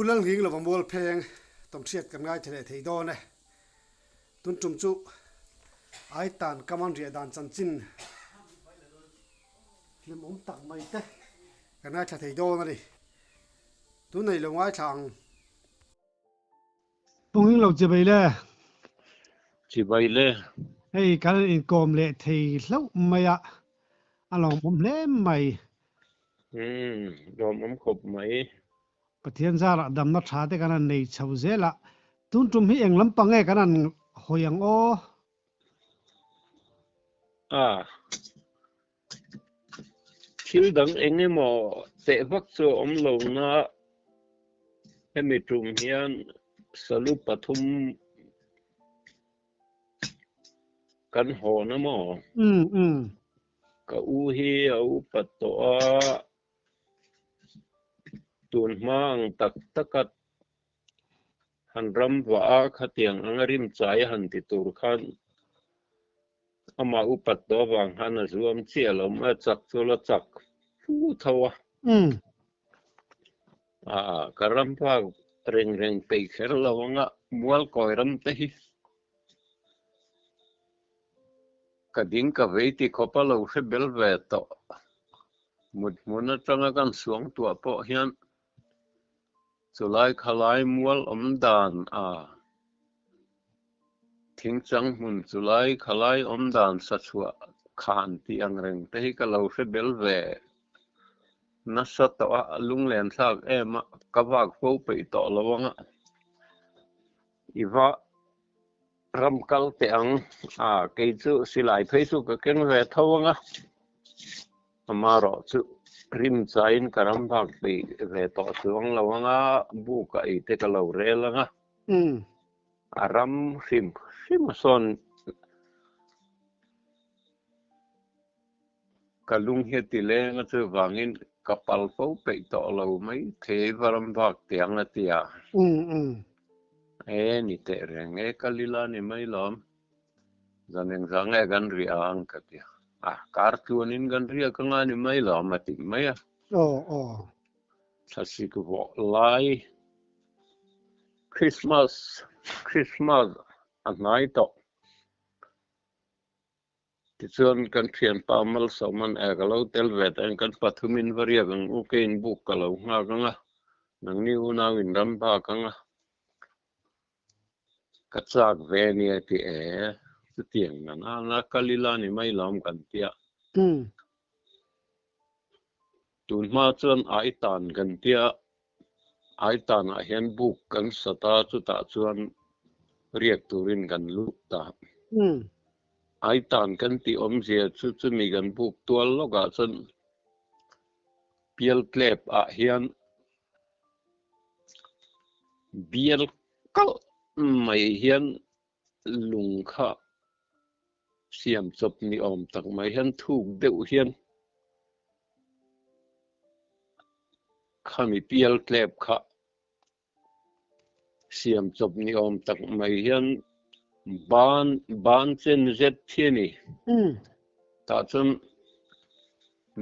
Lalnghinglova Mualpheng Thiltawn thiat kan ngai thele thei do ne tun tum chu ai tan kaman ria dan chanchin lim tak mai te kan ngai thei do na ni tu nei lo ngai thang pungin lo che bai le chỉ vậy lẽ hei kan in kom le thei hlau mai a along bom le mai rồi ông khóc mấy pathian za la dam na tha te kan nei chho zela tun tum hi eng lam pange kan an hoyang o thiếu đấng anh em mà sẽ vắt cho ông lâu na em bị trùng hiền salu pathum kan hồ na mà ka uhi au patoa tuần mang tak takat han ram wa khatiang angarim chai han ti tur khan ama upat do wang han zuam chialom a chak chola chak fu thawa karam pa reng reng pe kher lawanga mual koiram te hi kading ka veiti khopa lo se bel ve to mut muna tanga kan suang tua po hian chulai khalai mual dan thing chang mun chulai khalai dan sa chua khan ti ang reng te hi ka lo se bel ve na sa to lung len thak em ka wak fo pe to lawanga iwa ram kal te ang ke chu silai phei su ka ken ve thawanga amaro chu rim chain karam bak pe ve to chuang lawanga bu ka i te ka lo re langa aram sim son kalung he ti le nga chu wangin kapal fo pe to lo mai the varam bak te ang atia ni te reng e kalila ni mai lom zaneng zange gan ri ang katia kartuanin gan ri ka nga ni mai lom mati mai sasi ko lai Christmas at night to ti chuan kan thian pamal soman agalo tel vet an kan pathumin varia gang ukein buk kalo nga kanga nang ni una win ram ba kanga kachak ve ni ti chu tiang na kalila ni mai lom kan tia tun ma chuan ai tan kan tia ai tan a hian buk kan sata chu ta chuan riak turin kan lut ta ai tan kan ti om zia chu mi kan buk tual loka chuan pial klep a hian bial kal mai hian lung kha siam chop ni om tak mai hian thuk deuh hian khami pial klep kha siam chop ni om tak mai hian ban chen zet thiani ta chun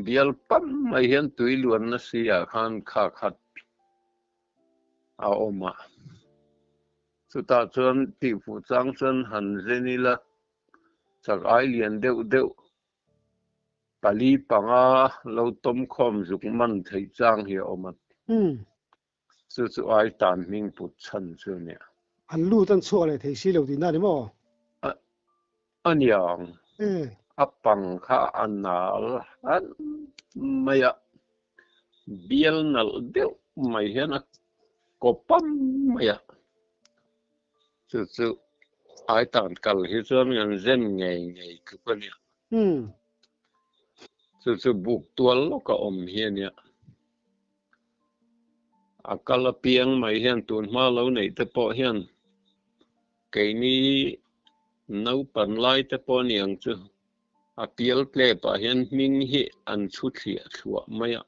bial pam mai hian tui luan na sia khan kha khat a oma chu ta chun ti fu chang chun han zenila chak ai lian deuh pali panga lo tom khom zuk man thei chang hi oma chu ai tan ming put chan chu ne an lu tan chu le thei si lo din na ni mo anyang apang kha anal an maya bial nal deuh mai hian kopam maya chu ai tan kal hi chuan ngan zen ngei ku pani chu buk tual lo ka om hian ya akala piang mai hian tun ma lo nei te po hian ke ni nau pan lai te po niang chu a pial ple pa hian ming hi an chu thlia thua maya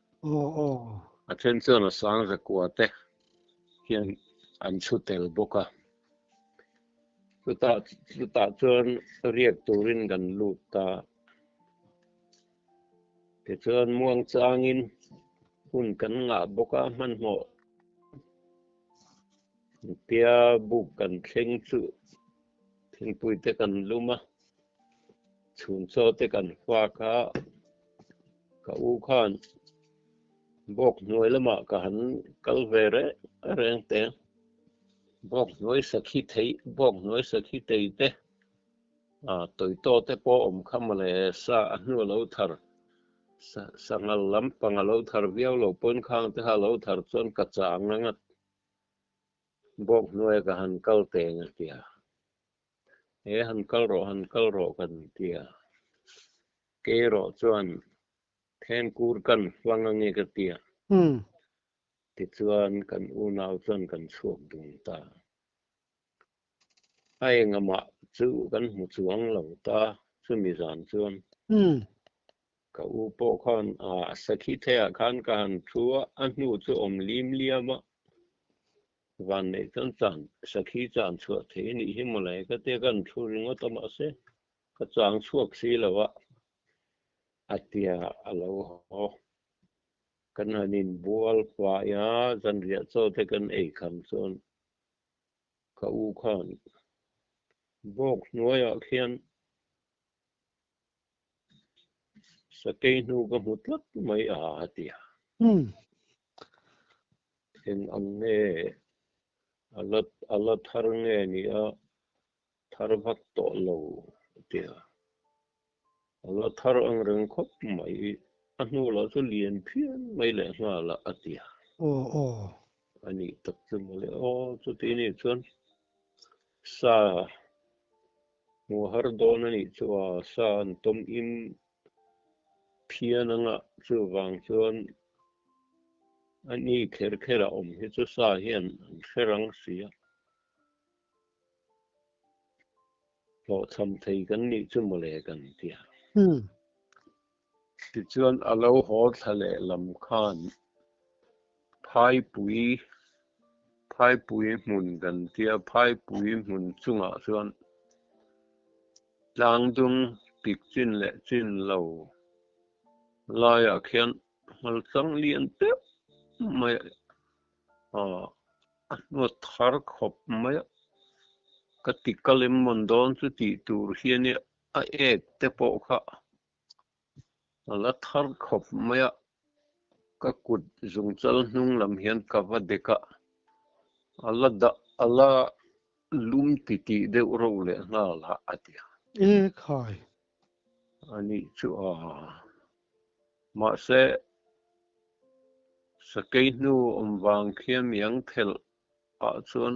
a then chuan a sang za kwa te hian an chu tel boka chu ta chuan riak turin kan lut ta te chuan muang changin hun kan nga boka man mo tia bu kan thing chu thing pui te kan luma chun cho te kan fa ka u khan bok noi lama ka han kal vere reng te bok noi sakhi thei bok noi sakhi tei te toi to te po khamale sa anu lo thar sangal lam pangalo thar viau lo pon khang te ha lo thar chon ka chang nga bok noi ka han kal te nga tia han kal ro kan tia ke ro chuan then kur kan wanga nge ka tia ti chuan kan u nau chuan kan chuak dung ta ai ngama chu kan mu chuang lo ta chu mi zan chuan ka u po khan sakhi thea khan kan thua anu chu lim liama van ne chan sakhi chan chu the ni himolai ka te kan thu ringo tama se ka chang chuak si lawa atia alo ho kan hanin bual fa ya zan ria cho te kan ei kham chon ka u khan bok noya khian sakei nu ka mutlat mai atia en ange alat thar nge ni thar vak to lo tia alat thar ang reng khop mai anu la chu lien phian mai le nga la atia ani tak chu le chu ti ni chuan sa mu har don ani chu sa an tom in phian anga chu wang chuan ani kher hi chu sa hian kherang sia lo tham thei kan ni chu mole kan tia ti chuan alo ho thale lam khan phai pui mun kan tia phai pui mun chunga chuan langdung pik chin le chin lo lai a khian hal chang lian te mai no thar khop mai ka tikalim mondon chu ti tur hiani a ek te po kha ala thar khop mai ka kut zung chal hnung lam hian ka va deka ala lum ti de ro le nga la atia khai ani chu ma se sakei nu wang khiam yang thel chuan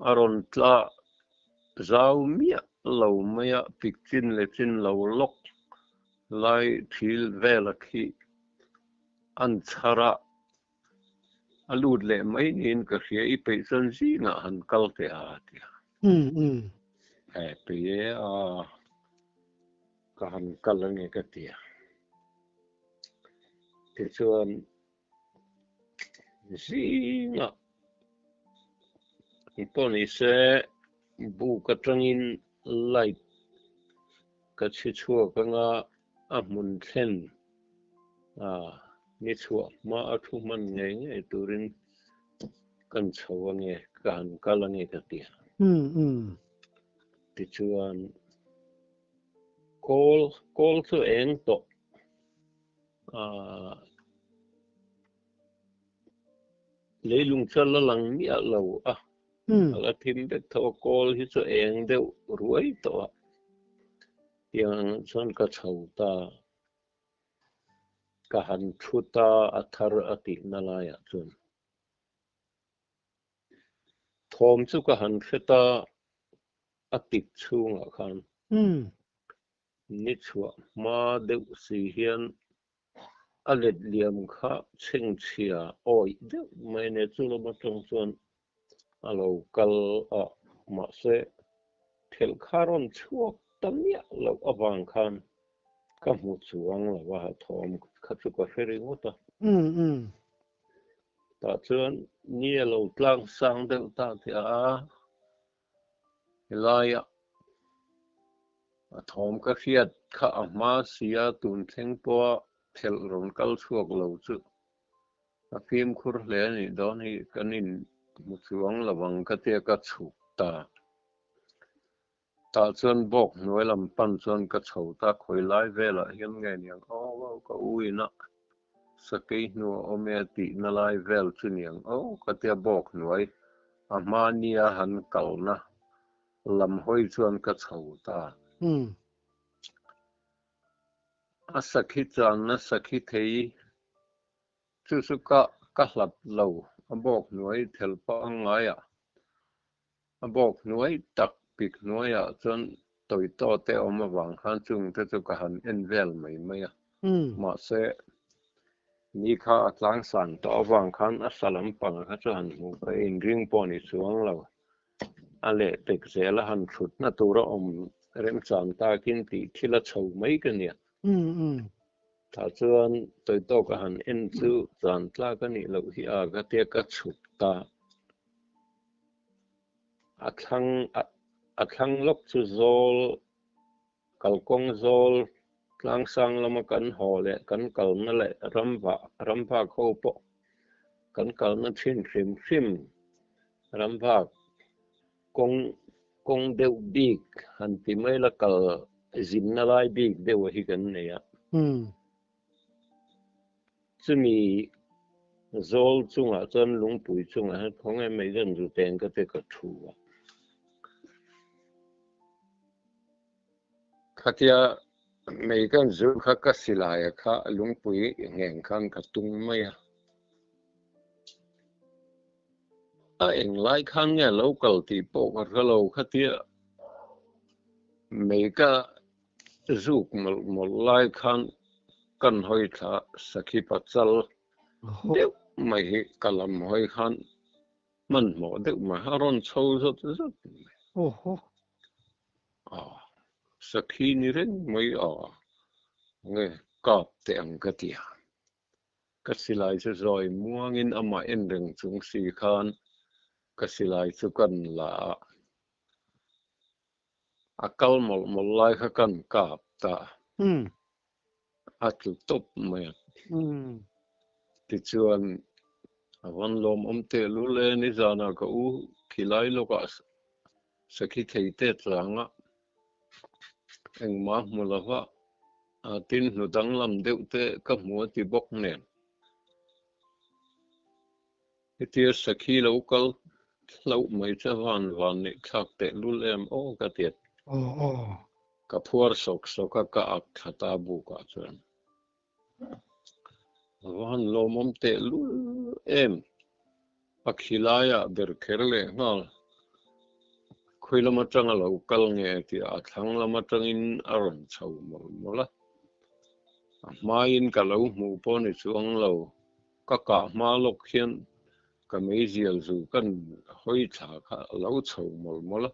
aron tla zau mia lo maya pik chin le chin lo lok lai thil vela khi an chara alud le mai nin ka khia I pe chan ji na han kal te tia pe ka han kal nge ka tia ti chuan zinga iponi se bu ka tangin light ka chi chua ka nga a mun thlen ni chua ma a thu man nge turin kan chawa nge kan kala nge ka tia ti chuan kol chu eng to leilung chal lang mi a lo ala thim de tho kol hi chu eng de ruai to yang chon ka chau ta ka han thuta athar ati nalaya chun thom chu ka han kheta atik chunga khan ni chua ma deuh si hian alet liam kha cheng chia oi deuh mai ne chu lo ma tong chuan alo kal ma se thel kharon chuak tamia lo awang khan ka mu chuang la wa thom kha chu ka feri ngota ta chuan ni lo tlang sang deuh ta thia elaya thom ka khiat kha ama sia tun thleng po thel ron kal chuak lo chu a phim khur hle ni don hi kanin một chuông là vắng cái tia cái chụp ta chân bốc nói làm pan chân cái chậu ta khơi lại về lại hiện ngày niang có ui nọ sakei nu ome ti na lai vel chu niang cái tia bốc nói amania han kal na lam hoi chuan cái chậu ta sakhi chan na sakhi thei chu su ka hlap lo bốc nói thel pa ngai bốc nói tak pik nói chuan tôi to te oma wang khan chung te chu ka han en vel mai ma se ni kha atlang san to wang khan a salam pang kha chu han mu ka in ring poni chuang lo ale tek zela han thut na tura rem chan ta kin ti thila chho mai ka nia ta chuan tôi to ka han en chu chan tla ka ni lo hi a ka te ka chut ta athlang lok chu zol kalkong zol tlang sang lama kan ho le kan kal na le rampa kho po kan kal na thin hrim rampa kong deuh bik han ti mai la kal zin na lai bik deuh hi kan ne ya chumi zol chunga chan lungpui chunga khong em mai ran ru ten ka te ka thu khatia mấy cái zoo khác cái xì lại khác lung bụi ngàn khăn cả tung mây anh lại khăn nghe local thì bộ cái lâu khác tiệt mấy cái zoo một lại khăn cần hơi thà sakhi patchal đều mấy cái làm hơi khăn mình mỏ đều mà haron sâu rất sakhi ni ren mấy nghe cọp tiền cái tiệt cái xì lại cho rồi mua nghìn ama en rừng chúng xì khan cái xì lại cho cần là akal một lại khác cần cọp ta chú top mày thì chuan van lom te lu le ni zana ka u khilai lo ka sakhi thei te tlanga engma mulawa tin nu dang lam deuh te ka mu ti bok nen tia sakhi local lo mai cha van ni khak te lu lem ka tiet ka phuar sok ka ak khata bu ka chuan van lom te lu em akhilaya ber kherle ngal khoilama tanga local nge ti athang lama tangin aron chho mola main ka lo mu po ni chuang lo ka ma lok khian ka mei zial zu kan hoi tha kha lo chho mola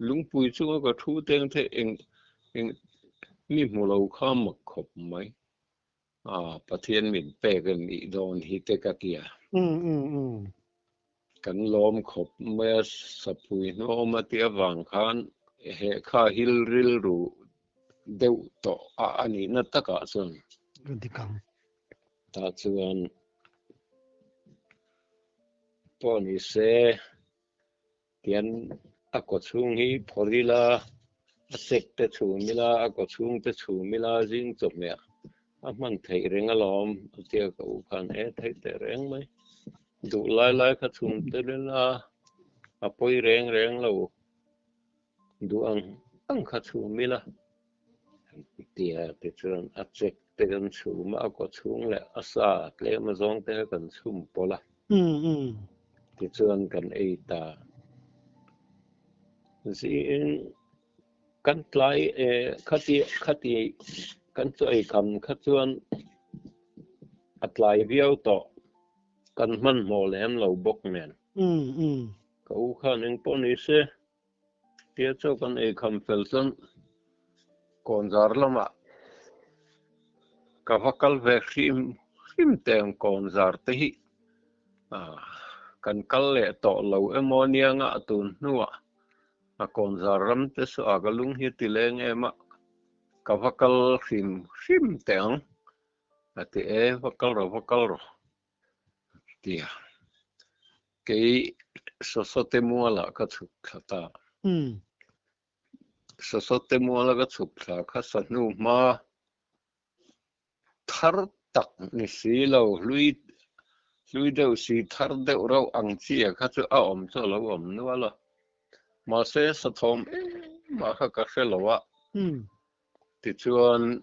lungpui chu ka thu teng the eng mi mu lo kha mak khop mai pathian min pe kan ni don hi te ka kia kan lom khop me sapui no ma tia wang khan he kha hil ril ru deuh to ani na taka chuan ta chuan poni se tian a ko chung hi phorila a sek te chu mila a ko chung te chu mila jing chop me a man thei renga lom tia ko khan thei te reng mai du lai kha chung te la a poi reng lo du ang kha chu mila tia te chuan a chek te kan chu ma a ko chung le a sa tle ma zong te kan chum pola te chuan kan ei ta zin kan tlai khati kan choi kam kha chuan atlai viau to kan man mo lem lo bok men ko khan eng poni se tia cho kan ei kham fel chon kon zar lama ka vakal ve hrim teng kon zar te hi kan kal le to lo emonia nga tun nuwa a kon zar ram te so agalung hi ti leng ema ka vakal hrim teng ati vakal ro tia ke sosote mua là cái chụp ta sosote mua là cái chụp là cái sanu mà thar tắc ni xí lâu lui đâu xí thar đâu rau ăn chi cái chỗ cho lâu nữa là mà sẽ sát thom mà cái sẽ lâu á thì chuan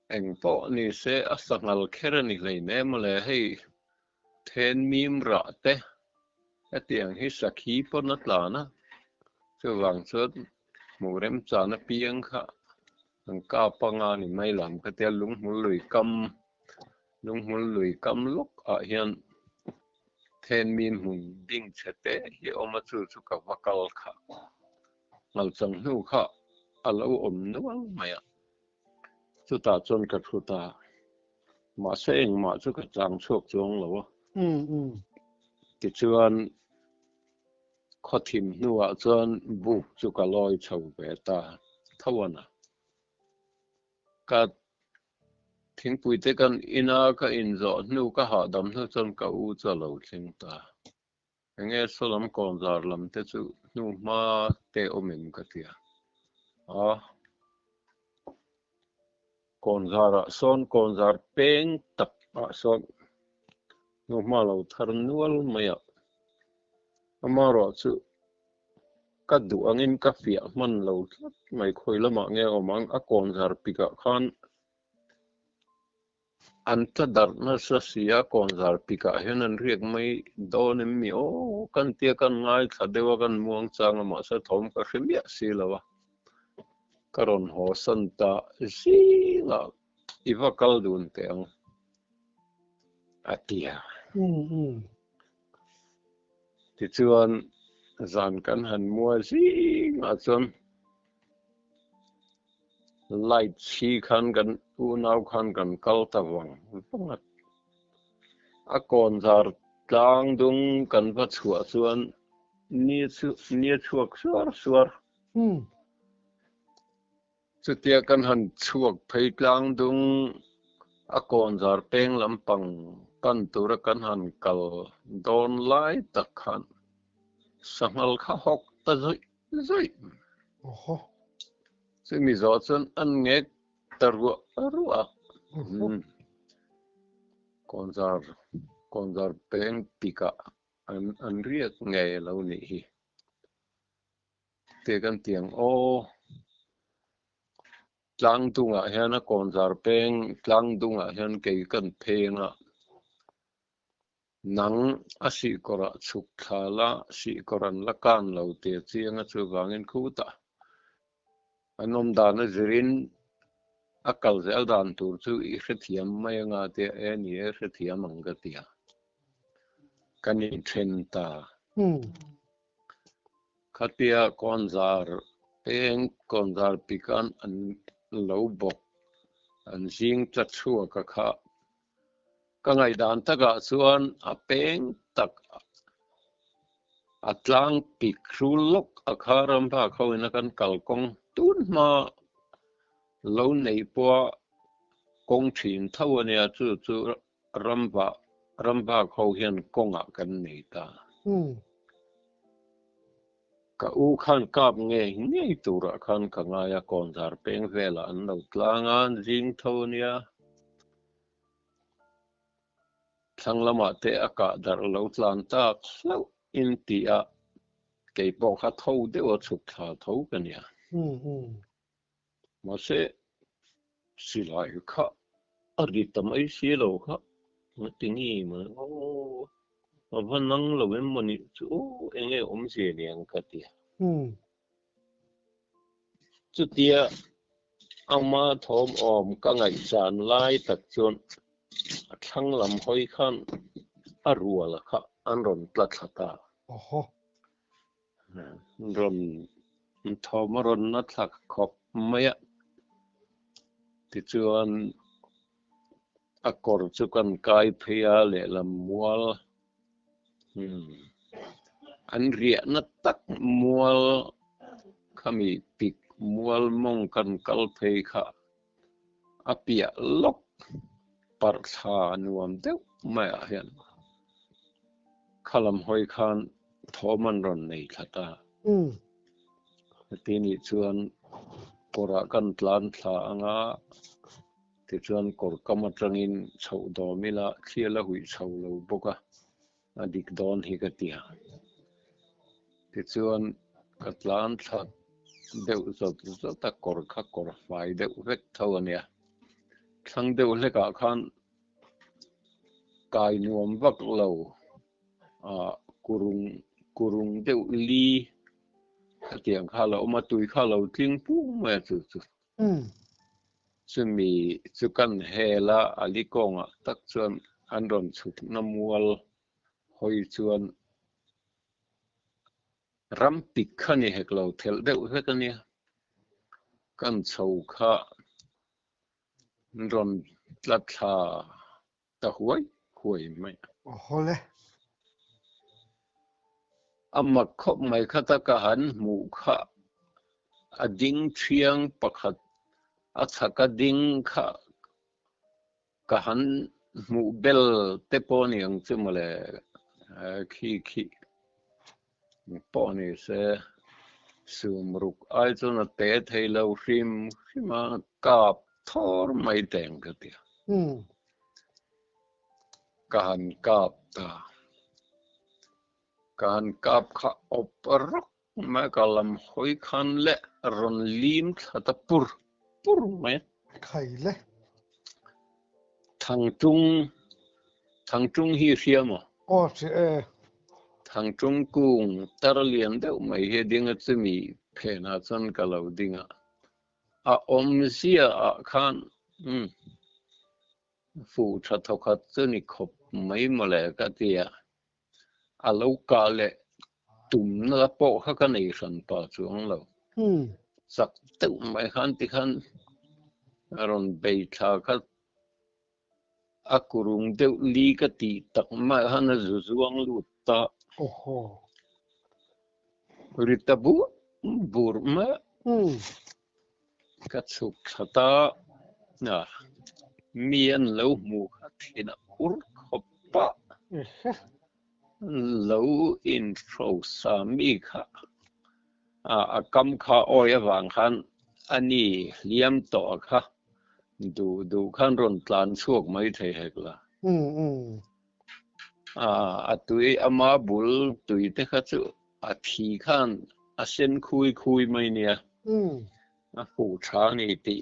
anh bỏ ni sẽ asangal keren ni lấy nè mà lại hay then mìm rạ te cái tiếng hi sakhi po nát là na cho vàng sốt mù rem cha na piang kha ang ka panga ni mai lam ka te lung lùi cam lúc ở hiện then mìm hùng ding chete hi oma chu ka vakal kha ngal chang nu kha alo nuang maya chu ta chon ka thu ta mà sẽ anh mà chu ka chang chok chong lo ti chuan khó thìm nua chuan bu chu ka loi chho ve ta thawana ka thing pui te kan ina ka in zo nu ka ha dam nu chuan ka u cha lo thing ta nge solam kon zar lam te chu nu ma te omim ka tia kon zar peng tak son nu ma lo thar nual maya amaro chu ka du angin ka fia man lo mai khoi lama nge omang a kon zar pika khan anta dar na sa sia kon zar pika hen an riek mai don mi o kan tia kan ngai thadewa kan muang chang ma sa thom ka khimia si lawa karon ho santa si la iwa kal dun te ang atia ti chuan zan kan han mua si nga chuan light chi khan kan u nau khan kan kal ta wang a kon zar tlang dung kan va chua chuan ni chuak suar chu tia kan han chuak phei tlang dung a kon zar peng lampang kan tura kan han kal don lai tak khan sangal kha hok ta zoiซึ่งมีจอดจนอันเงกตะรัวkon zar peng pika an riek nge lo ni hi te kan tiang o tlang dunga hian a kon zar peng tlang dunga hian ke kan phenga nang a si kora chuk thala si koran la kan lo te chianga chu wangin khuta anom dan a zirin akal zel dan tur chu I hrethiam mai nga te ni hrethiam anga tia kanin then ta khatia konzar pikan an lo bok an jing cha chua ka kha ka ngai dan taka chuan a peng tak atlang pik krulok akharam ba khawina kan kalkong tun ma lo nei po kong thin thawania chu ramba khaw hian konga kan nei ta ka u khan kap nge tura khan ka ngaya kon zar peng vela an lo tlangan jing thonia thanglama te aka dar lo tlan tak hlau in tia ke po kha tho de o chuk tha tho kania ma se silai kha ari tam ai si lo kha ma tingi ma o ma nang lo em moni chu enge se niang ka tia chu tia ama thom om ka ngai chan lai tak chon thang lam hoi khan arua la kha an ron tla thata ron thom ron na thak khop maya ti chuan akor chu kan kai phia le lam mual an ria na tak mual khami pik mual mong kan kal phei kha apia lok par tha nuam deuh mai a hian khalam hoi khan thoman ron nei thata tini chuan kora kan tlan thla anga ti chuan kor kama tangin chho dawmila thliala hui chho lo boka adik don hi ka tia ti chuan ka tlan thla deuh zot zota kor kha kor fai deuh vek tho ania thlang deuh hleka khan kai nuam vak lo kurung deuh li tiang kha lo ma tui kha lo tling pu ma chu chu chumi chu kan hela ali konga tak chuan an ron chut na mual hoi chuan rampik khani heklo thel deuh vekania kan chho kha ron tla thla ta huai mai hole amma khop mai khata ka han mu kha ading thiang pakhat achaka ding kha ka han mu bel te poni ang chumale khi poni se sumruk ai chuna te thailo hima kap thor mai teng ka tia ka han kap ta kan kap kha operok ma kalam hoi khan le ron lim thata pur mai khai le thang trung hi riama thang trung kung tar lian deuh mai he dinga chumi phena chan kalo dinga a om sia a khan fu tha thokhat chuni khop mai male ka tia alo ka le tum na po kha ka nei san pa chuang lo sak deuh mai khan ti khan ron bei tha kha akurung deuh li ka ti tak ma han zu zuang lu ta ritabu burma ka chuk thata na mian lo mu kha thina ur khopa lo in fro sami kha a kam kha oi awang khan ani liam to kha du khan ron tlan chuak mai thei hekla atui ama bul tui te kha chu a thi khan a sen khui mai nia a fu tha ni ti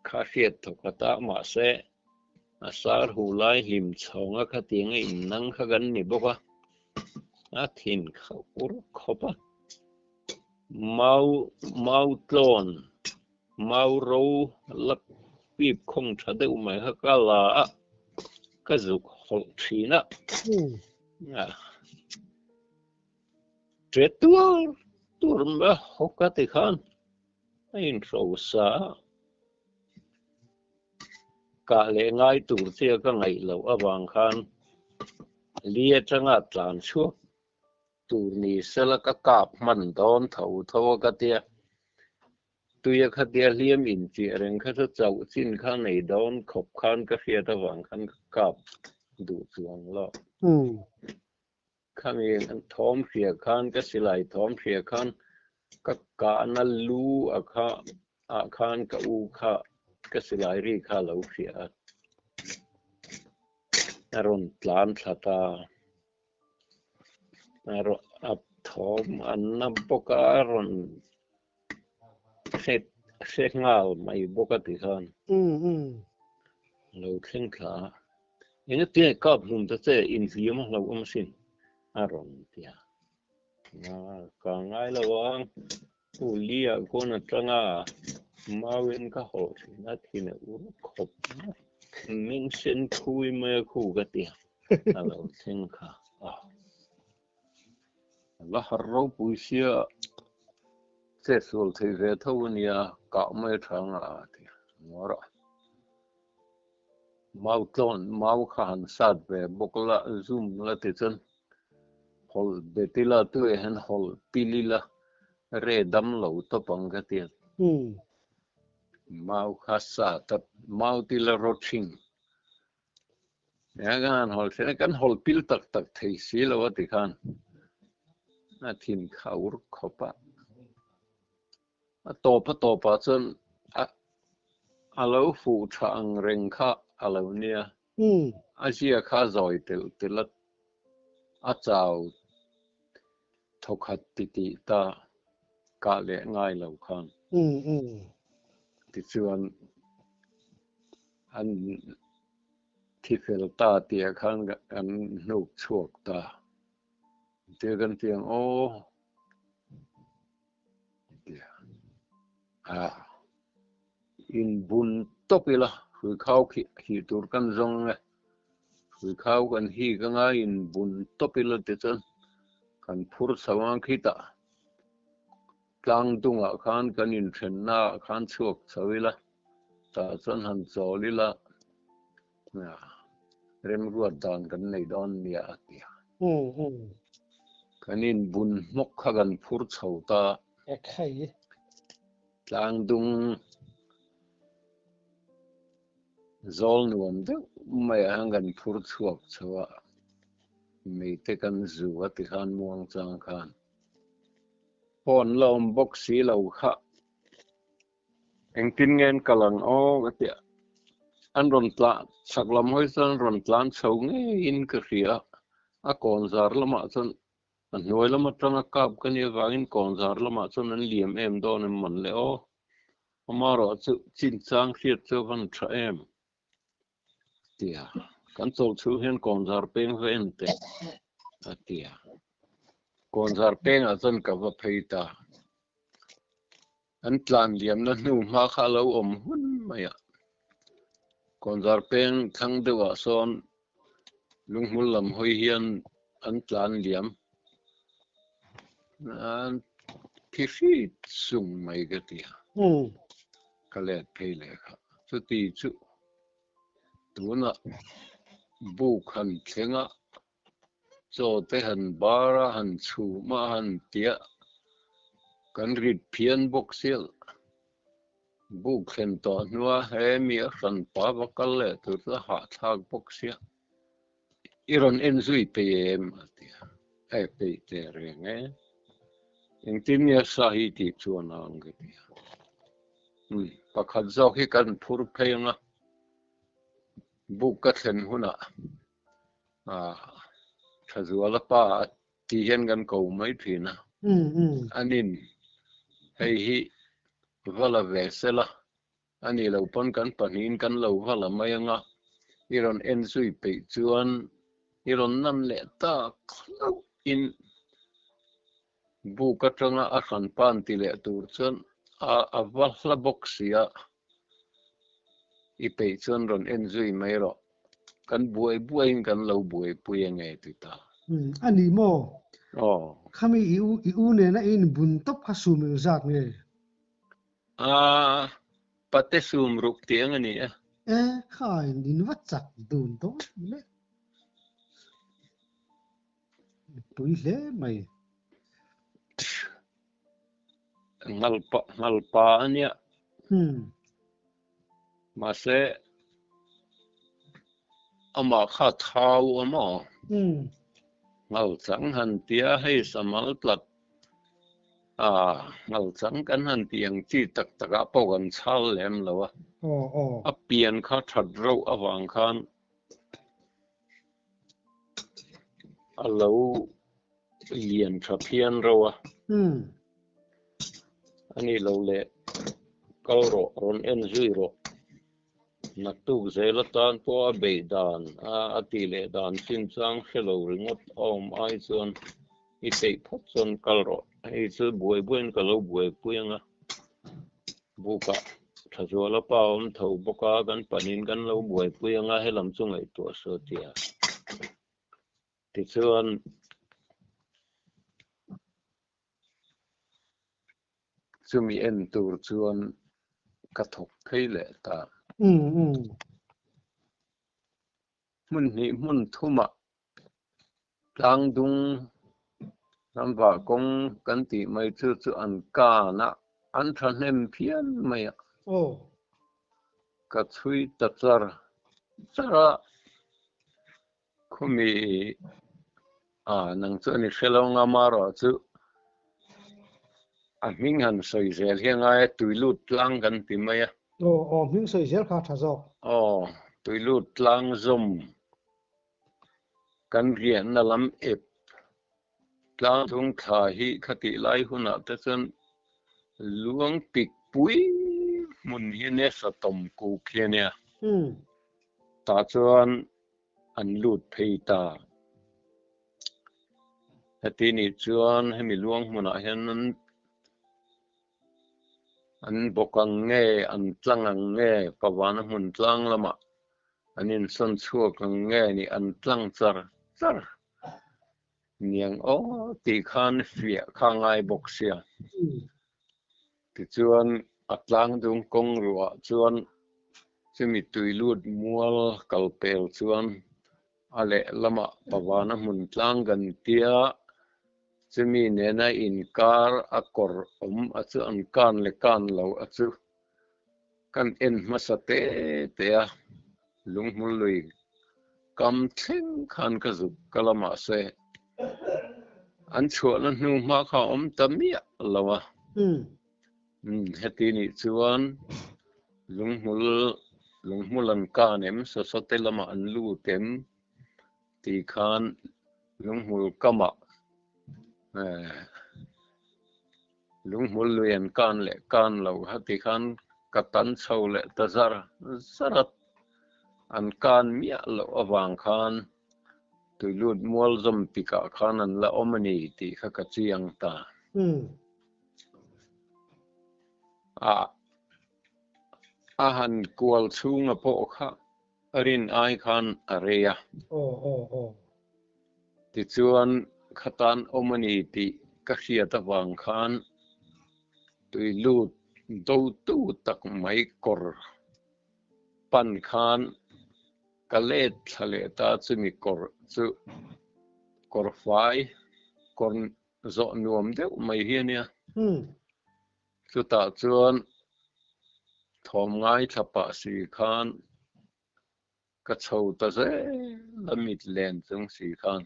kha hiat thokata ma se a sar hulai him chhonga kha tinga in nang kha gan ni boka a thin kha ur khopa mau tlon mau ro lak pip khong tha deuh mai kha ka la ka zuk hol thina tur ma hokati khan in ro sa ka le ngai tur sia ka ngai lo awang khan lia changa tlan chu tur ni sela ka kap man don tho ka tia tuya kha tia liam in chi reng kha cha chau chin kha nei don khop khan ka khia ta wang khan kap du chuang lo khami thom khia khan ka silai thom khia khan ka na lu a khan ka u kha ka silai ri kha lo khia aron tlan thata aro ap thom anna boka aron set ngal mai boka ti khan lo theng kha ina te kap hum ta che in fiam lo sin aron tia ka ngai lo wang lia kona tanga mawin ka ho na thina ur khop ming sen khui me khu ka tia alo theng kha la harro puisia se sol thei ve thonia ka mai thanga tia ngora mau khan sat ve bokla zoom la te chen hol betila tu hen hol pilila re dam lo to pang ka tia mau khasa ta mau tila roching ya gan hol se kan hol pil tak tak thei si lo ti khan na thin khaur khopa to pa chon alo fu thang reng kha alo nia asia kha zoi tel a chau thokhat ti ta ka le ngai lo khan ti chuan an thi fel ta tia khan an nu chuak ta te kan tiang o in bun topila hui khau khi tur kan zong nge hui khau kan hi ka nga in bun topila te chan kan phur sawang khita tlang tunga khan kan in then na khan chuak chawila ta chan han chawlila na rem ruat dan kan nei don nia atia kan in bun mok kha kan phur chau ta tlang dung zol nuam de mai hangan phur chuak chawa mei te kan zuwa ti khan muang chang khan pon lom bok si lo kha eng tin ngen kalang o gatia an ron tla saklam hoi san ron tlan chau nge in ka ria a kon zar lama chon an noi lama tanga kap kan ye wangin kon zar lama chon an liam em don em man le o amaro chu chin chang khiat chu van tha em tia kan chol chu hen kon zar peng ven te atia kon zar peng a chon ka va pheita an tlan liam na nu ma kha lo om hun maya kon zar peng thang dewa son lunghmul lam hoi hian an tlan liam an khi sung mai ka tia kalet phele kha chu ti chu tuna bu khan thenga cho te han bara han chu ma han tia kan rit phian bok sel bu khen to nuwa he mi ran pa bakal le tu sa ha thak bok sia iron en zui pe em tia ai pe te renge eng tin ya sa hi ti chuan ang ke tia pakhat zo hi kan phur phenga bu ka thlen huna thazwala pa ti hian kan ko mai thina anin hei hi vala vesela ani lo pon kan panin kan lo vala mai anga iron en zui pe chuan iron nam le ta khlo in bu ka tanga a khan pan ti le tur chuan a vala boxia i pe chuan ron en zui mai ro kan buai kan lo buai pui nge ti ta ani mo khami iu ne na in bun top kha sum zat nge pate sum ruk tiang ani khai din wat chak dun to le pui le mai ngal pa ania ma se ama kha thau ama ngal chang han tia hei samal tlat ngal chang kan han tiang chi tak taka po kan chal lem lawa a pian kha that ro awang khan alo lian tha phian ro ani lo le kal ro ron en zui ro na tu zela tan po a be dan a ti le dan sin chang hello ringot om ai chuan i te phot chon kal ro ai chu buai buin ka lo buai puanga buka thazwala pa om tho boka kan panin kan lo buai puanga helam chungai to so tia ti chuan chumi en tur chuan ka thok thei le ta mun ni mun thuma tlang dung nam va kong kan ti mai chu an ka na an than hem phian mai ka chui ta chara มีนังตัวนี้เชลงามารอจูมิงหันสวยเสียเฮียงไงตุยลุดลังกันติมายโอ้มิงสวยเสียข้าทัศน์ตุยลุดลังซมกันเรียนนั่นลำเอ็บลางทุ่งขาฮีคติไลหุนัดจนลวงปิกปุยมุนเฮียเนสตมกูเคียเนี่ยตาจวนอันลุดเพยตาทีนี้จวนให้มีลวงมุนเฮียนั้นอันบกังเงอันตลังเงปะวานมุนตลังละมะอันนี้สันชัวกังเงนี่อันตลังซาร์เนียงตีขานเฟียข้างไงบกเสียที่จวนอัตลังดุงกงรัวจวนจะมีตุยลูดมัวกัลเปลจวนอะไรละมะปะวานมุนตลังกันเตียจะมีเนน่าอินการ์อกอร์อาจจะอันการเล็กการเราอาจจะกันเอ็นมาสเตเตียลุงมุลุยกำเช่งขันกระจุกกะละมาเสอันชัวนั้นนูมาข้าตะมีละวะเฮตินี่ชวนลุงมุลันการเอ็มสเตละมาอันลูเต็มตีขานลุงมุลกะมะลุงมุลเวียนการเละการเราฮัติขันกัตันเชาเละตะซาร์สระอันการมีเราอวังขันตุลุดมัวลจมปิกะขันอันละอมนีติขกจียงตาอาหารกวลชุงอโปคะรินไอขันอะไรอะติจวนขตันอมนีติกัเชียตวังขันตุลุดดูตูตักไม่กอร์ปันขันกะเลดทะเลตาจะมีกอร์จะกอร์ไฟกอร์จอนวมเดียวไม่เห็นเนี่ยสุดท้ายจวนทอมง่ายทับปะสีขันก็เช่าตาเซ่ละมิดเลนจงสีขัน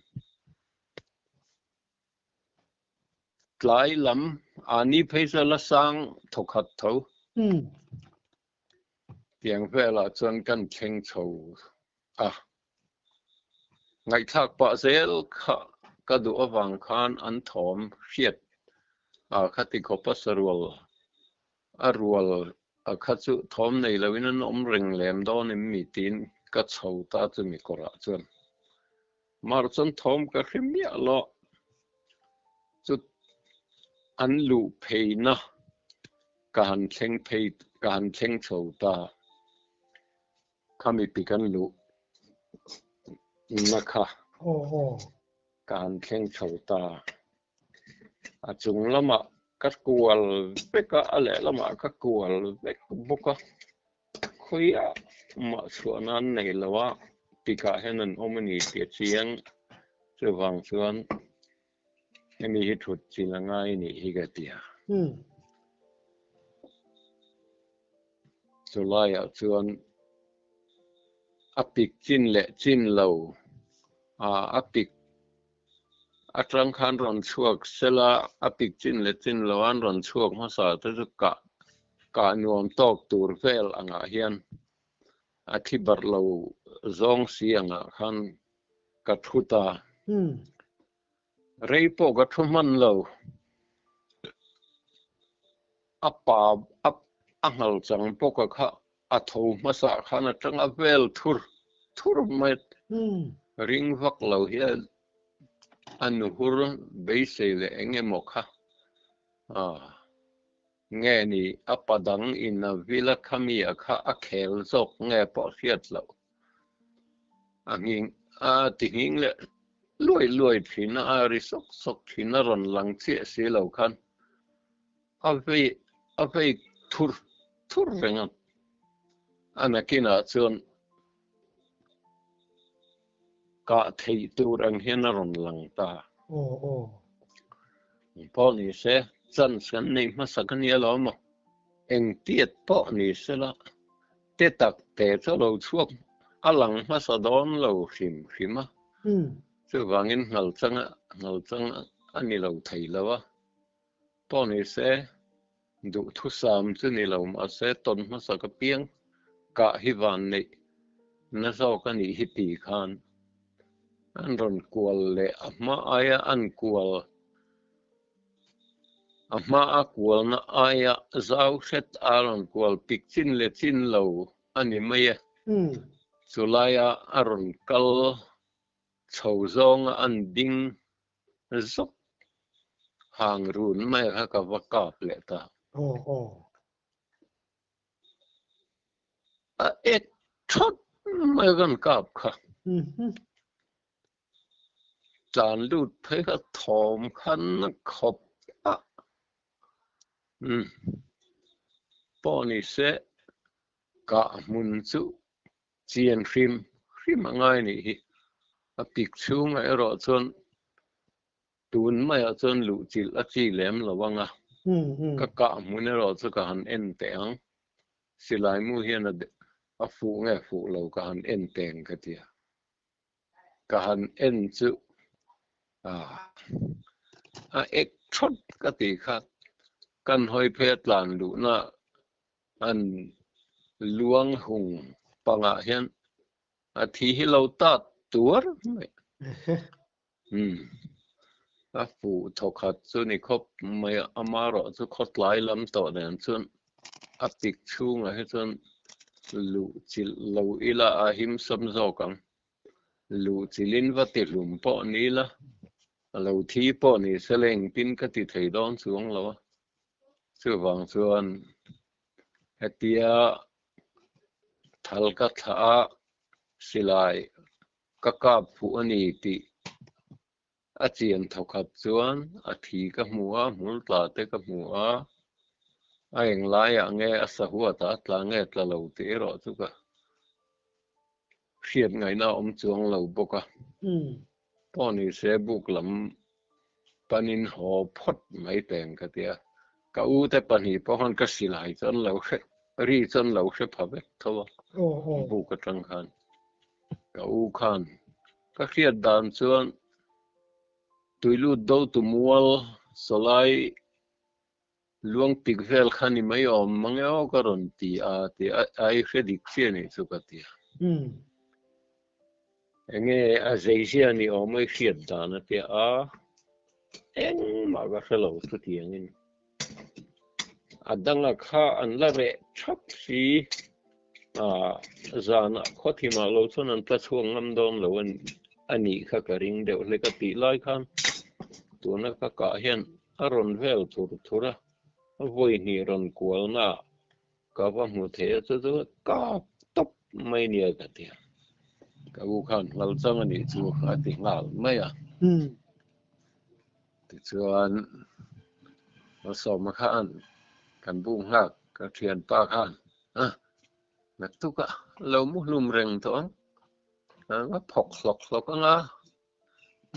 หลายลำอันนี้เพศละสังทุกขัดเท่าเพียงเวลาจนกันเข่งเท่าไงทักปะเซลก็ดูอวังขันอันทอมเชียดคติกปัสรัวขัดสุทอมในละวินันอมเริงแหลมดอนมีตีนก็เช่าตาจะมีกระจวนมาจนทอมก็ขึ้นเมียละจุดอันลูเพยนะการเข่งเพยการเข่งเช่าตาข้ามีปีกันลูนะคะการเข่งเช่าตาจุงละมากัดกวลเบกะอะไรละมากัดกวลเบกบุกะคุยมาชวนนั้นในละว่าปีกะให้นันอมนีเสียเชียงจะวางชวนให้มีเหตุผลจริงง่ายนี่ฮิกเตียสุไลชวนอปิกจินเละจินเหลาอปิกอัตรังขันรันช่วงเสลาอปิกจินเละจินเหลาอันรันช่วงมาสาธุกะนวมตอกตูร์เฟลอ่างเฮียนอธิบารเหลาซองเสียงขันกัดทุตาเรียปกัดทุมันเหลาป่าอังหัลจังปกะอัฐมาสาขันจังเวลทุรไม่ริงวักเหลาเฮียอันนู้ฮุรเบสเลเองมกะเงี้ยนี่ป่าดังอินวิลคามีค่ะเคลซอกเงี้ยปอเสียดเหลางิงติงิงเลยลอยที่น่าริสกที่น่ารันหลังเสียเสียเหลาขันเอาไปทุรเรื่องอันนั้นกินจนกะที่ตัวเองเห็นรันหลังตาพอนี่เสจันสันนี่มาสักนี่แล้วมั้งเอ็งเตี้ยพอนี่เสละเตตักเตะเราช่วงหลังมาสะดอนเราหิมะ chu wangin ngal changa ani lo thei lawa poni se du thu sam chu ni lo ma se ton ma sa ka piang ka hi van nei na so ka ni hi pi khan an ron kual le ama aya an kual ama a kual na aya zau set aron kual pik chin le chin lo ani mai chulaya aron kal chou zong an ding zok hang run mai ha ka vakap le ta a ek thot mai gan kap kha chan lut phai ka thom khan na khop a poni se ka mun chu chian hrim angai ni hi a pik chung ai ro chon tun mai a chon lu chil a chi lem lawanga ka mun ro chu ka han en teng silai mu hian a fu nge fu lo ka han en teng ka tia ka han en chu a ek thot ka ti kha kan hoi phet lan lu na an luang hung panga hian a thi hi lo ta tur a fu thokhat chu ni khop mai amaro chu khot lai lam to nen chun a pik chung a he chun lu chil lo ila a him som zo kang lu chilin va ti lum po ni la lo thi po ni seleng pin ka ti thei don chuang lo chu wang chuan hetia thal ka tha silai ka kap phu ani ti a chian thokhat chuan a thi ka hmua mul tla te ka hmua a eng lai a nge a sahua ta tla nge tla lo te ro chu ka khiat ngai na om chuang lo boka poni se buk lam panin ho phot mai teng ka tia ka u te pani po han ka silai chon lo khe ri chon lo khe phabek thawa bu ka tang khan ka u khan ka khiat dan chuan tuilu do tu mual solai luang pik vel khani mai om mangeo ka ron ti a ti ai khredik che ni chu ka tia enge a zeisia ni o mai khiat dan a tia a eng ma ga khelo tu ti angin adanga kha an la re thap si zana khothi ma lo chon an tla chuang ngam dom lo an ani kha ka ring deuh le ka ti lai khan tuna ka hian a ron vel thura a voi ni ron kual na ka va mu the chu chu ka top mai ni ka tia ka u khan ngal chang ani chu a ti ngal mai a ti chuan ma so ma khan kan bu ngak ka thian pa khan na tu ka lo mu lum reng thong nga phok lok nga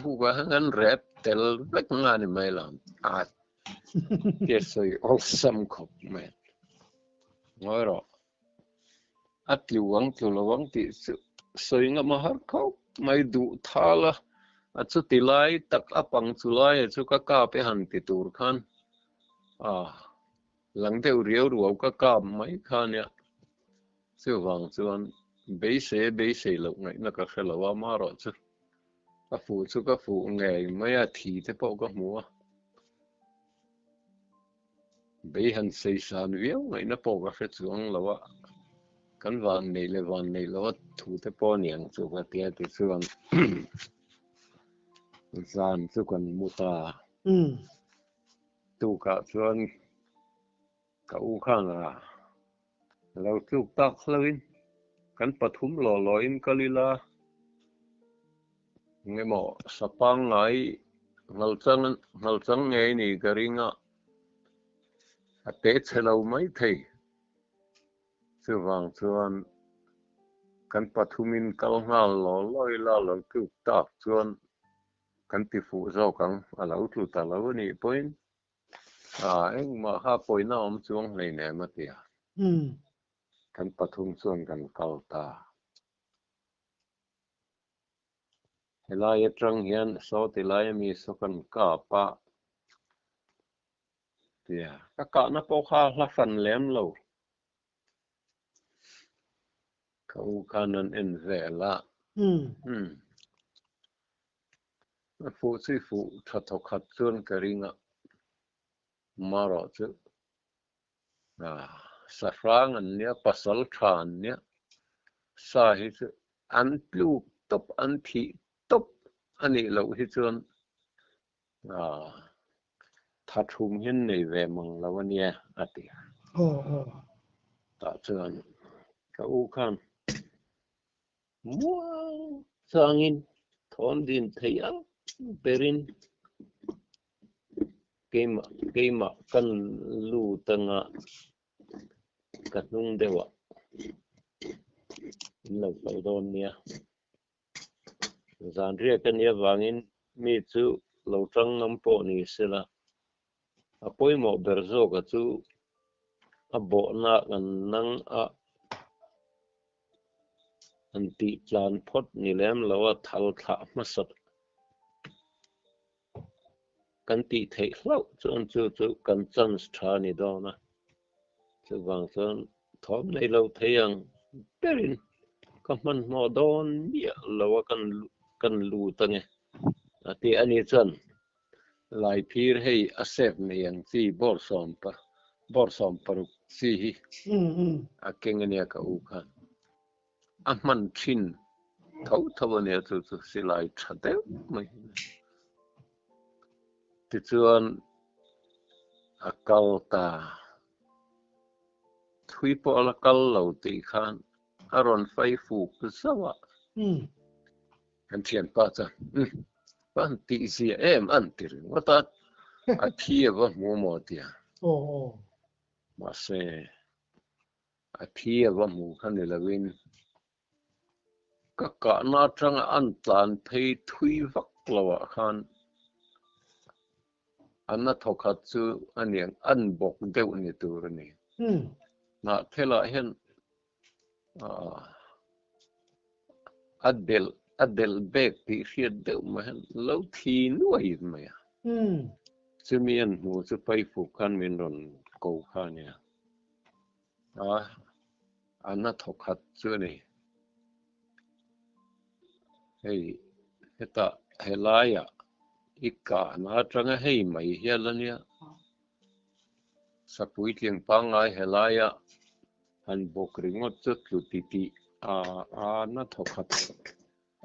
bu ga ngan rep tel vek nga ni mai lam ke soi awesome khop me ngoi ro at luang ti soi nga ma har khau mai du thala a chu ti lai tak apang chu lai chu ka pe han ti tur khan lang deu riau ruo ka mai khan ya chu wang chuan be se lo ngai na ka khela wa ma ro chu ka fu ngai mai a thi te po ka mu be han sei san viau ngai na po ka khe chuang lo wa kan van nei lo thu te po niang chu ka tia ti chuan zan chu kan mu ta tu ka chuan ka u khan lo tuk tak hlovin kan pathum lo in kalila ngemo sapang ngai ngal chang nge ni garinga ate chelo mai thei chuwang chuan kan pathumin kal ngal loi la lo tuk tak chuan kan ti fu zo kang alo tu ta lo ni point eng ma ha poina om chuang hlei ne ma tia kan pathum chuan kan kal ta helai trăng hiền so thì lai mi so kan cả pa tia các cả nó po kha la fan lem lo kau kanan en vela phụ sư phụ thật thọc hạt chuan karinga maro chu sarang an nia pasal than nia sa hi chu an plu top an thi top ani lo hi chuan that hum hin nei ve mang lo ania ati ta chuan ka u khan muang sangin thon din thayal perin keima kan lu tanga kanung dewa lo don nia zan ria kan ya wangin mi chu lo tang nam po ni sela apoi mo berzo ka chu abo na kan nang anti plan phot ni lem lo thal tha masat kan ti thei hlau chu kan chan stra ni do na chu wang chuan thom nei lo theiang perin ka man mo don bia lo kan lu tange ati ani chan lai phir hei asep meyang chi bor som par si hi a kengania ka u khan a man thin thau ne chu silai thate mai ti chuan a kal ta thui po la kal lo ti khan aron fai fu sawa kan thian pa cha pan ti si em an tir wata a thia wa mo tia ma se a thia wa mu khan le lawin ka na tang an tlan phei thui vak lawa khan anna thokhat chu aniang an bok deuh ni tur ni na thela hen adel bek ti riat deuh ma hen lo thi nuai mai chumian mu chu pai fu khan min ron ko khan ya anna thokhat chu ni hei heta helaya ika na tanga hei mai hialania sapui tling pangai helaya han bokringot chu tlutiti na thokhat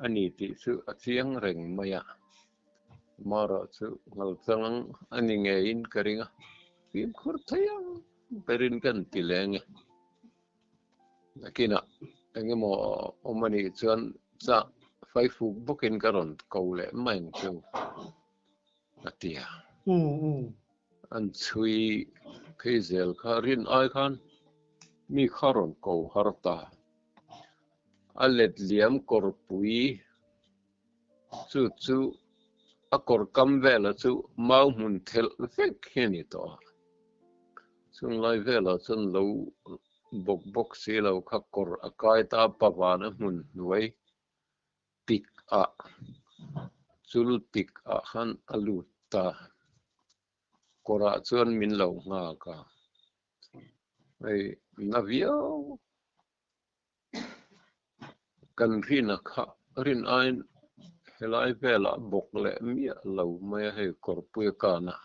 ani ti chu achiang reng maya mara chu ngal chang ani nge in karinga pim khur thayang perin kan tilenge nakina engemo omani chuan cha fai fu bokin karon kole main chu atia an chui phazel kharin ai khan mi kharon ko harta alet liam korpui chu akor kam vela chu mau mun thel vek heni to chung lai vela chun lo bok se lo khakor akai ta pawana mun nuai pik chul pik khan alut ta kora chuan min lo nga ka ei navio kan rina kha rin ain helai vela bok le mi lo mai he korpui kana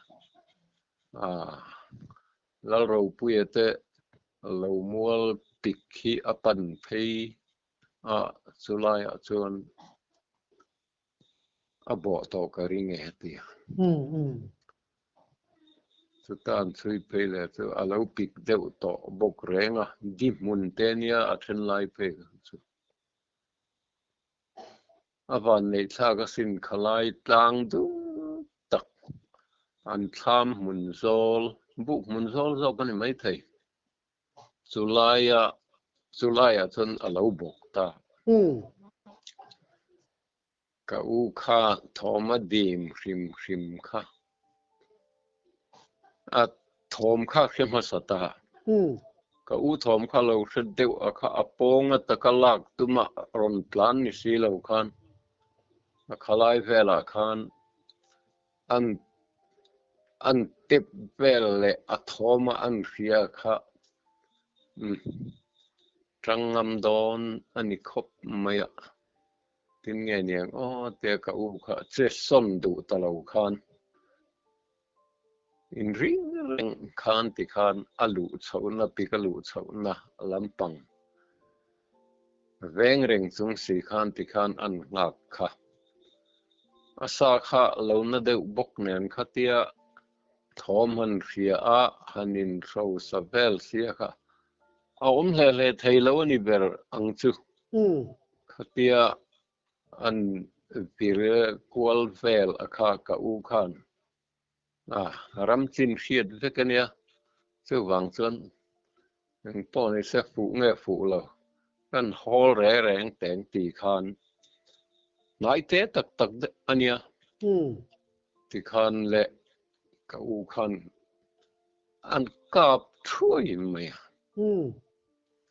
lal ro puete lo mual pikhi apan phei chulai chuan abo to ka ringe ti chutan chui phele chu alo pik deuh to bok renga di mun tenia athen lai phe chu avan nei thaga sin khalai tlang du tak an tham mun zol buk mun zol zo kan mai thei chulaya chun alo bok ta ka u kha thoma dim hrim kha thom kha khema sata ka u thom kha lo hret deuh kha aponga takalak tuma ron plan ni si lo khan khalai vela khan an tip vel le athoma an khia kha trangam don ani khop maya tin nghe niang te ka u kha che son du talo khan in ring khan ti khan alu chona pikalu chona lampang veng reng chung si khan ti khan an ngak kha asa kha lo na de bok nen khatia thom han khia a hanin ro savel sia kha a hle thei lo ni ber ang chu khatia an pire kwal vel akha ka u khan ram chin khiat vekania chu wang chuan ang po ni se fu nge fu lo kan hol re reng teng ti khan nai te tak tak ania ti khan le ka u khan an kap thui mai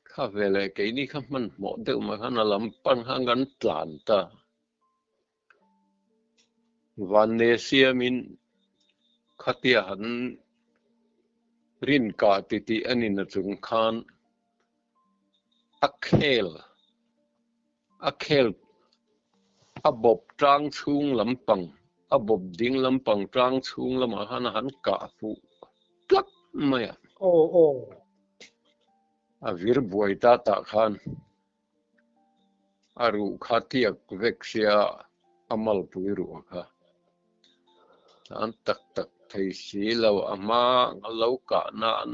kha vele ke ni kha man mo de ma khan lam pan hang gan tlan ta Vanesia min khatia han rin ka ti anin na chung khan akhel abob trang chung lampang abob ding lampang trang chung lama han ka fu tlak maya avir buai ta khan aru khatiak veksia amal puiru kha an tak thei si lo ama lo ka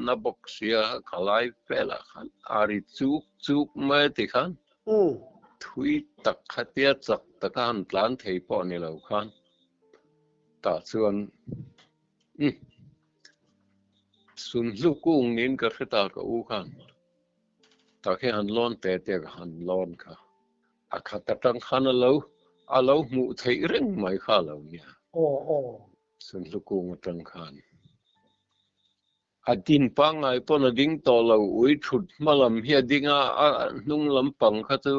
na bok sia khalai pela khan ari chuk mai ti khan thui tak khatia chak takan tlan thei po ni lo khan ta chuan sun lu kung nin ka khata ka u khan ta khe han lon te han lon kha akhata tang khan alo mu thei reng mai kha lo nia sun lu kung tang khan adin pangai pon ding to lo ui thut malam hi dinga nung lampang kha chu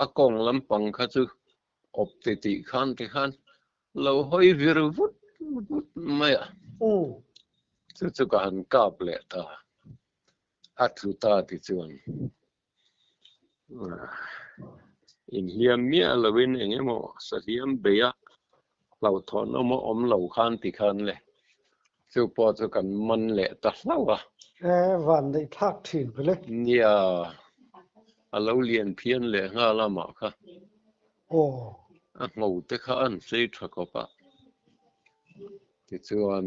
akong lampang kha chu op ti khan lo hoi vir vut mai chu kan kap le ta athu ta ti chuan in hiam mia lovin engemo sa hiam beya lau thon om lo khan ti khan le chu po chu kan man le ta hlawa van dei thak thin bele nia alo lian phian le nga lama kha ngau te kha an sei thakopa ti chuan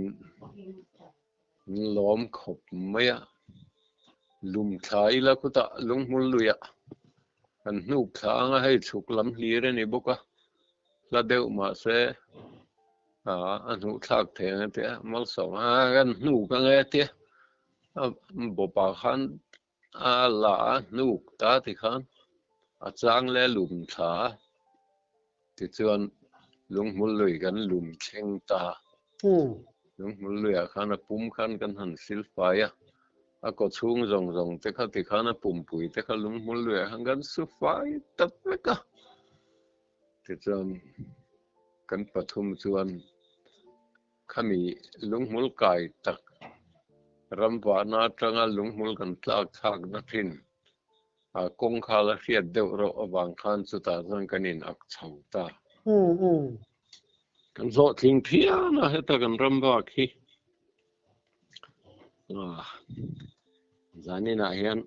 lom khop maya lum thai la kuta lung mul luya kan nu thanga hei chuk lam hlir ani boka la deuh ma se an nu thak theng te mal so kan nu ka nge te bo pa khan la nu ta ti khan chang le lum tha ti chuan lung mul lui kan lum theng ta lung mul luya khan pum khan kan han sil faya ko chung rong te kha ti khan pum pui te kha lung mul luya han kan su fai tap ka ti chuan kan pathum chuan khami lung mul kai tak ramwa na tanga lung mul kan tlak thak na thin kong khala riat deuh ro awang khan chu ta zan kanin ak chho ta kan zo thing thia na heta kan ramba khi zanina hian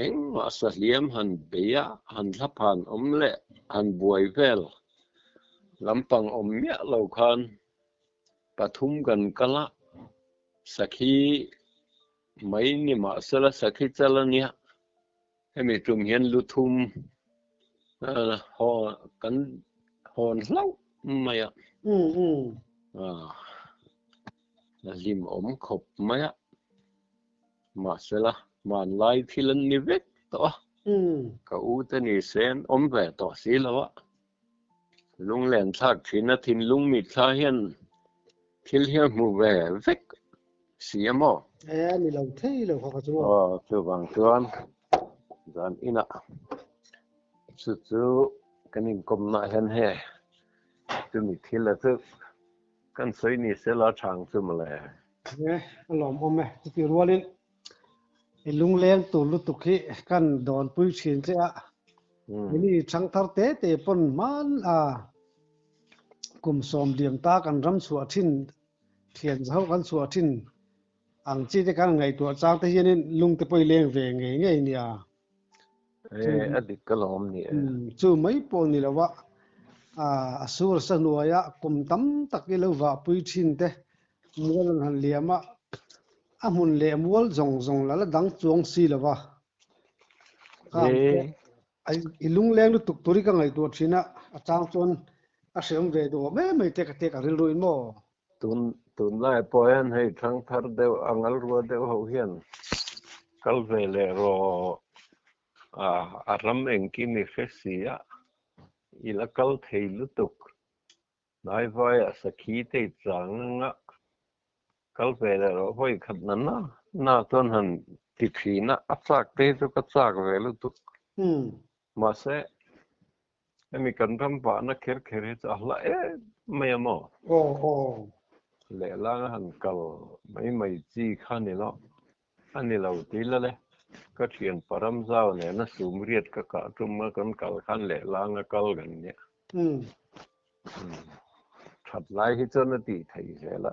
eng ma sa liam han beya han thapan omle han buai vel lampang mia lo khan pathum kan kala sakhi mai ni ma sala sakhi chalania hemi tum hian luthum ho kan hon hlau maya lim khop maya ma sala man lai thilan ni vek to ka u te ni sen ve to si lawa lung len thak thina thin lung mi thla hian thil hian mu ve vek siamo ni lo thei lo kha chu chu wang chuan zan ina chu cái này cũng nãy hen hè tôi mình thi là tôi cái sấy này sẽ là chẳng tôi mà lại nghe lòm ôm mẹ cái rùa lên lung lên tụ lụt tụ khi căn đòn bùi chín chứ ạ ini chẳng thar tế tế pon man cùng xóm điểm ta kan ram sủa thin thiền giáo kan sủa thin ang chi te kan ngày tuổi trang te hiền lung te poi leng về ngày ngày nia ở đi cái lồng này chu mấy po ni lawa asur sa nuaya kum tam tak ki lo wa pui thin te mual han liama amun le mual zong zong la dang chuang si lawa ai ilung leng lu tuk turi ka ngai tu thina achang chon a sem ve do me te ka ril ruin mo tun lại poen hay thằng thar đều angal ruột đều hậu hiền kal về lệ rồi ram anh kim mi phết xía ila kal thầy lu tuk nai vai sa khí te chang nga kal về lệ rồi hoi khát na tuần han ti khi na achak te cho ka chak về lu tuk mà sẽ em cần thăm bạn nó khéo khéo hết là mày mà lẽ là hắn cầu mấy gì khăn này nó anh này lâu tí là đấy cái chuyện param giao này nó sum riết cả trung mà con cầu khăn lẽ là nó cầu gần nhé thật lại thì cho nó tí thấy thế là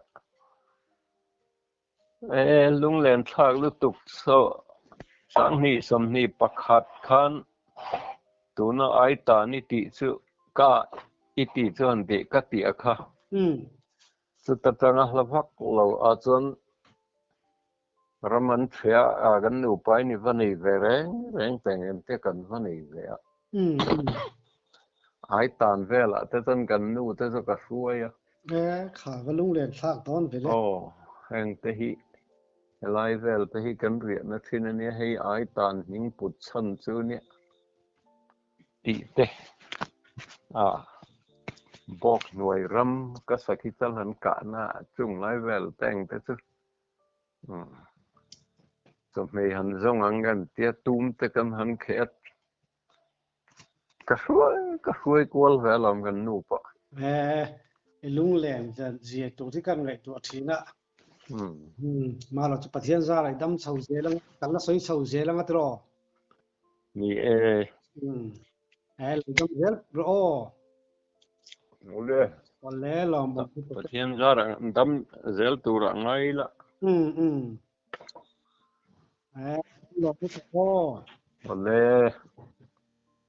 lung lên thác lúc tục sau sáng ni sớm ni bạc hạt khăn tụi nó ai ta ni tí chứ cả ít tí chứ anh bị cái tí à sự thật rằng là phát lâu ở trên Raman phía gần nụ bài ni vấn đề về rèn rèn em tiếc gần vấn đề về ai tàn về là tới chân gần nụ tới cho cả suối à khá cái lung lên thác đón về đấy hàng tới hi lại về tới hi gần riêng nó thì nên hay ai tàn những bút chân chứ nè tí tê bọc nuôi ram cái sắc khi chân hắn cả na chung lại về teng tới chứ so may han zong angan tia tum te kan han khet ka huai kwal ve lam kan nu pa lung lên gì tụ thì kan ngai tu thina mà là chụp pathian ra lại đâm sầu dế lăng cắn nó sấy sầu dế lăng cái đó ni lại đâm dế rồi ole còn lẽ là một pathian ra đâm zel tu ra ngai la lo cái đó ole